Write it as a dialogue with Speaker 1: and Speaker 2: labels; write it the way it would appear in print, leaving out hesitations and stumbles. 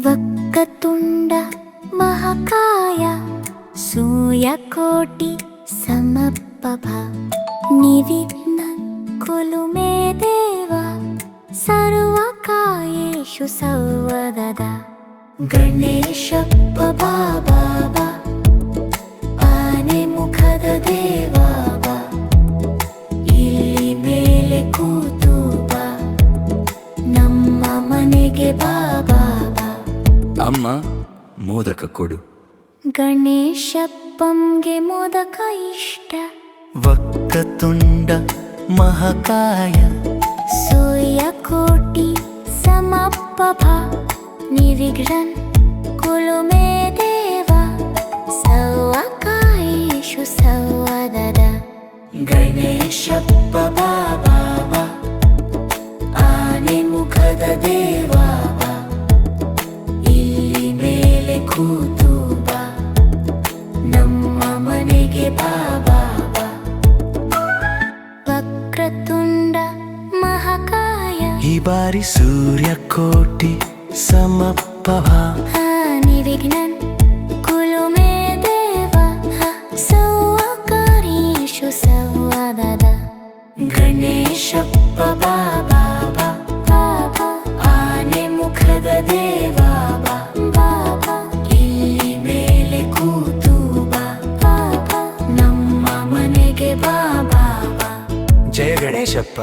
Speaker 1: ವಕ್ರತುಂಡ ಮಹಾಕಾಯ ಸೂರ್ಯಕೋಟಿ ಸಮಪ್ರಭ ನಿರ್ವಿಘ್ನ ಕುರು ಮೇ ದೇವ ಸರ್ವಕಾರ್ಯೇಷು ಸರ್ವದಾ ಗಣೇಶ ಬಾ ಆನೆ ಮುಖದ ದೇವ ಬಾ, ಇಲ್ಲಿ ಮೇಲೆ ಕೂತು ಬಾ, ನಮ್ಮ ಮನೆಗೆ ಬಾ ಬಾ ಬಾ.
Speaker 2: ಅಮ್ಮ ಮೋದಕ ಕೊಡು.
Speaker 1: ಗಣೇಶಪ್ಪಂಗೆ ಮೋದಕ ಇಷ್ಟ.
Speaker 3: ವಕ್ರತುಂಡ ಮಹಾಕಾಯ
Speaker 1: ಸೂರ್ಯಕೋಟಿ ಸಮಪ್ರಭ ನಿರ್ವಿಘ್ನ ಕುರು ಮೇ ದೇವ ಸರ್ವಕಾರ್ಯೇಷು ಸರ್ವದಾ
Speaker 3: ಗಣೇಶಪ್ಪ ಬಾಬಾ ಆನೆ ಮುಖದ ದೇವ ಬಾ, ಇಲ್ಲಿ ಮೇಲೆ ಕೂತು ಬಾ, ನಮ್ಮ ಮನೆಗೆ ಬಾ ಬಾ ಬಾ.
Speaker 1: ವಕ್ರತುಂಡ ಮಹಾಕಾಯ
Speaker 3: ಈ ಬಾರಿ ಸೂರ್ಯಕೋಟಿ ಸಮಪ್ರಭ
Speaker 1: ನಿರ್ವಿಘ್ನ ಕುರು ಮೇ ದೇವ ಸರ್ವಕಾರ್ಯೇಷು ಸರ್ವದಾ
Speaker 3: ಗಣೇಶಪ್ಪ ಬಾಬಾ ಆನೆ ಮುಖದ ದೇವ ಬಾ, ಇಲ್ಲಿ ಮೇಲೆ ಕೂತು ಬಾ, ನಮ್ಮ ಮನೆಗೆ ಬಾ ಬಾ ಬಾ. ಜಯ ಗಣೇಶಪ್ಪ.